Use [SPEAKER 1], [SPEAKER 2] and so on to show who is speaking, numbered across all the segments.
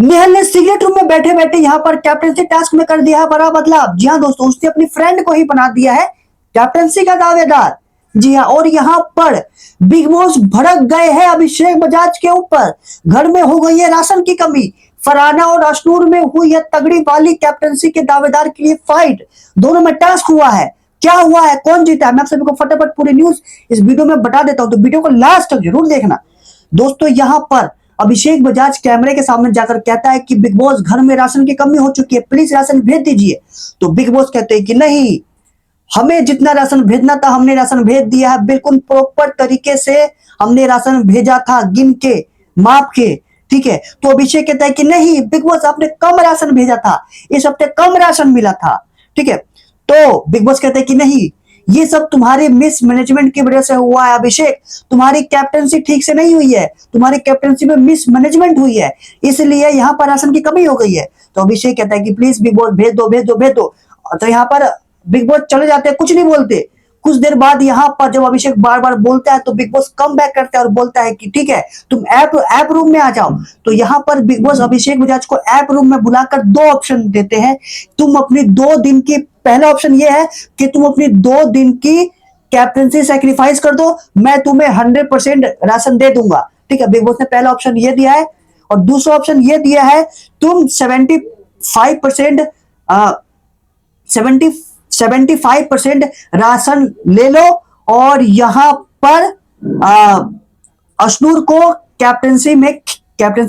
[SPEAKER 1] नेहल ने cigarette room में बैठे बैठे यहाँ पर कैप्टनसी टास्क में कर दिया है बड़ा बदलाव। जी हाँ दोस्तों, उसने अपनी फ्रेंड को ही बना दिया है कैप्टनसी का दावेदार। जी हाँ, और यहाँ पर बिग बॉस भड़क गए हैं अभिषेक बजाज के ऊपर। घर में हो गई है राशन की कमी, फरहाना और अशनूर में हुई है तगड़ी वाली कैप्टनसी के दावेदार के लिए फाइट। दोनों में टास्क हुआ है, क्या हुआ है, कौन जीता है, मैं आप सभी को फटाफट पूरी न्यूज इस वीडियो में बता देता हूं, तो वीडियो को लास्ट तक जरूर देखना दोस्तों। यहाँ पर अभिषेक बजाज कैमरे के सामने जाकर कहता है कि बिग बॉस घर में राशन की कमी हो चुकी है, प्लीज राशन भेज दीजिए। तो बिग बॉस कहते हैं कि नहीं, हमें जितना राशन भेजना था हमने राशन भेज दिया है, बिल्कुल प्रॉपर तरीके से हमने राशन भेजा था, गिन के माप के। ठीक है, तो अभिषेक कहता है कि नहीं बिग बॉस आपने कम राशन भेजा था, इस हफ्ते कम राशन मिला था। ठीक है, तो बिग बॉस कहते हैं कि नहीं, ये सब तुम्हारी मिस मैनेजमेंट की वजह से हुआ है अभिषेक, तुम्हारी कैप्टनसी ठीक से नहीं हुई है, तुम्हारी कैप्टनसी में मिस मैनेजमेंट हुई है, इसलिए यहाँ पर राशन की कमी हो गई है। तो अभिषेक कहता है कि प्लीज बिग बॉस भेज दो भेज दो भेज दो। तो यहाँ पर बिग बॉस चले जाते हैं, कुछ नहीं बोलते। कुछ देर बाद यहाँ पर जब अभिषेक बार बार बोलता है तो बिग बॉस कम बैक करता है और बोलता है कि ठीक है तुम ऐप रूम में आ जाओ। तो यहाँ पर बिग बॉस अभिषेक बजाज को ऐप रूम में बुलाकर दो ऑप्शन देते हैं। तुम अपनी 2 दिन की, पहला ऑप्शन ये है कि तुम अपनी 2 दिन की कैप्टनसी सेक्रीफाइस कर दो, मैं तुम्हें 100% राशन दे दूंगा। ठीक है, बिग बॉस ने पहला ऑप्शन ये दिया है। और दूसरा ऑप्शन ये दिया है तुम 75% राशन ले लो और यहां पर अशनूर को कैप्टनसी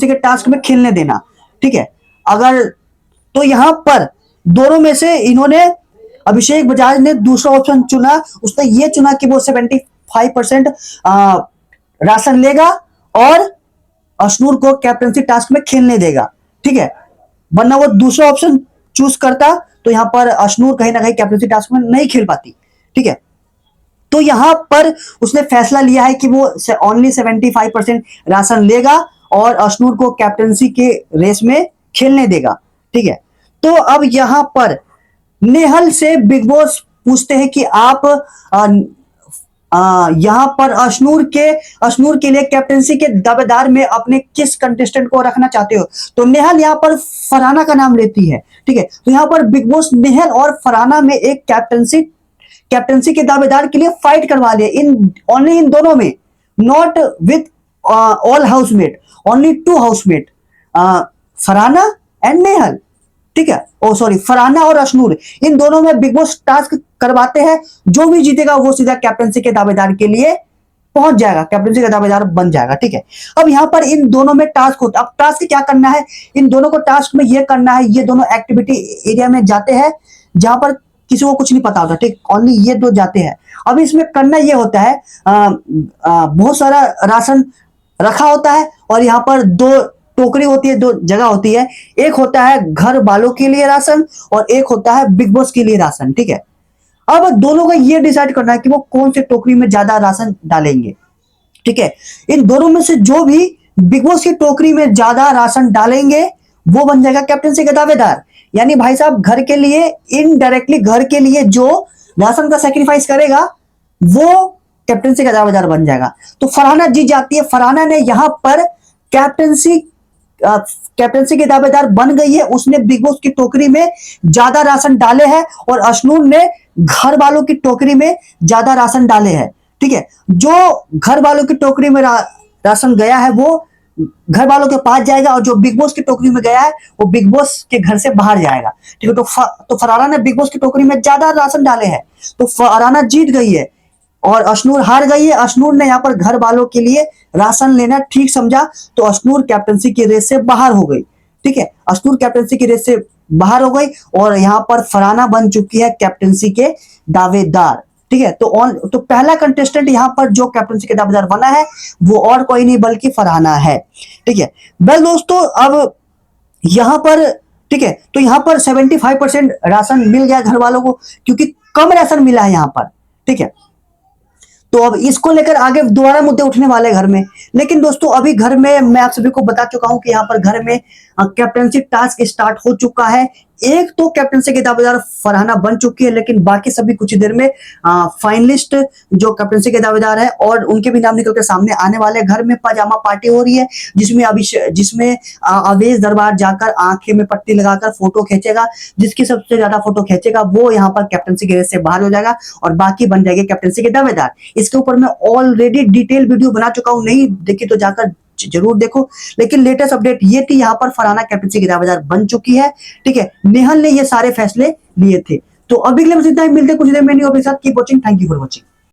[SPEAKER 1] के टास्क में खेलने देना। ठीक है, अगर तो यहां पर दोनों में से इन्होंने, अभिषेक बजाज ने दूसरा ऑप्शन चुना, उसने ये चुना कि वो 75% राशन लेगा और अशनूर को कैप्टनसी टास्क में खेलने देगा। ठीक है, वरना वो दूसरा ऑप्शन चूज करता तो यहां पर अशनूर कहीं ना कहीं कैप्टनसी टास्क में नहीं खेल पाती। ठीक है, तो यहां पर उसने फैसला लिया है कि वो ओनली 75% राशन लेगा और अशनूर को कैप्टनसी के रेस में खेलने देगा। ठीक है, तो अब यहां पर नेहल से बिग बॉस पूछते हैं कि आप यहां पर अशनूर के लिए कैप्टनसी के दावेदार में अपने किस कंटेस्टेंट को रखना चाहते हो। तो नेहल यहां पर फरहाना का नाम लेती है। ठीक है, तो यहां पर बिग बॉस नेहल और फरहाना में एक कैप्टनसी के दावेदार के लिए फाइट करवा लिया, इन दोनों में, not with all housemate, only 2 housemate, Farhana and Nehal. ठीक है, ओ सॉरी, फरहाना और अशनूर, इन दोनों में बिग बॉस टास्क करवाते हैं। जो भी जीतेगा वो सीधा कैप्टनसी के दावेदार के लिए पहुंच जाएगा, कैप्टनसी का दावेदार बन जाएगा। ठीक है, अब यहां पर इन दोनों में टास्क होता है। अब टास्क क्या करना है, इन दोनों को टास्क में ये करना है, ये दोनों एक्टिविटी एरिया में जाते हैं जहां पर किसी को कुछ नहीं पता होता। ठीक, ओनली ये 2 जाते हैं। अब इसमें करना ये होता है, बहुत सारा राशन रखा होता है और यहाँ पर 2 टोकरी होती है, 2 जगह होती है। एक होता है घर वालों के लिए राशन और एक होता है बिग बॉस के लिए राशन। ठीक है, अब दोनों का ये डिसाइड करना है कि वो कौन से टोकरी में ज्यादा राशन डालेंगे। ठीक है, इन दोनों में से जो भी बिग बॉस की टोकरी में ज्यादा राशन डालेंगे वो बन जाएगा कैप्टनसी का दावेदार। यानी भाई साहब, घर के लिए, इनडायरेक्टली घर के लिए जो राशन का सेक्रीफाइस करेगा वो कैप्टनसी का दावेदार बन जाएगा। तो फरहाना जीत जाती है। फरहाना ने यहां पर कैप्टनसी के दावेदार बन गई है। उसने बिग बॉस की टोकरी में ज्यादा राशन डाले हैं और अशनूर ने घर वालों की टोकरी में ज्यादा राशन डाले हैं। ठीक है, जो घर वालों की टोकरी में राशन गया है वो घर वालों के पास जाएगा और जो बिग बॉस की टोकरी में गया है वो बिग बॉस के घर से बाहर जाएगा। ठीक है, तो फरहाना ने बिग बॉस की टोकरी में ज्यादा राशन डाले हैं, तो फरहाना जीत गई है और अशनूर हार गई है। अशनूर ने यहाँ पर घर वालों के लिए राशन लेना ठीक समझा, तो अशनूर कैप्टनसी की रेस से बाहर हो गई। ठीक है, अशनूर कैप्टनसी की रेस से बाहर हो गई और यहाँ पर फरहाना बन चुकी है कैप्टनसी के दावेदार। ठीक है, तो पहला कंटेस्टेंट यहाँ पर जो कैप्टनसी के दावेदार बना है वो और कोई नहीं बल्कि फरहाना है। ठीक है, वेल दोस्तों, अब यहाँ पर, ठीक है, तो यहाँ पर 75% राशन मिल गया घर वालों को क्योंकि कम राशन मिला है यहाँ पर। ठीक है, तो अब इसको लेकर आगे दोबारा मुद्दे उठने वाले घर में। लेकिन दोस्तों अभी घर में मैं आप सभी को बता चुका हूं कि यहाँ पर घर में कैप्टनसी टास्क स्टार्ट हो चुका है। एक तो कैप्टनसी के दावेदार फरहाना बन चुकी है, लेकिन बाकी सभी कुछ ही देर में फाइनलिस्ट जो कैप्टनसी के दावेदार है और उनके भी नाम निकल के सामने आने वाले। घर में पजामा पार्टी हो रही है जिसमें अवेश दरबार जाकर आंखें में पट्टी लगाकर फोटो खींचेगा। जिसकी सबसे ज्यादा फोटो खींचेगा वो यहाँ पर कैप्टनसी के रेस से बाहर हो जाएगा और बाकी बन जाएंगे कैप्टनसी के दावेदार। इसके ऊपर मैं ऑलरेडी डिटेल वीडियो बना चुका हूं, नहीं देखी तो जाकर जरूर देखो। लेकिन लेटेस्ट अपडेट ये थी, यहाँ पर फरहाना कैप्टनसी की दावेदार बन चुकी है। ठीक है, नेहल ने ये सारे फैसले लिए थे। तो अभी के लिए बस इतना ही, मिलते कुछ देर में न्यू अपडेट के साथ। Keep watching, thank you for watching.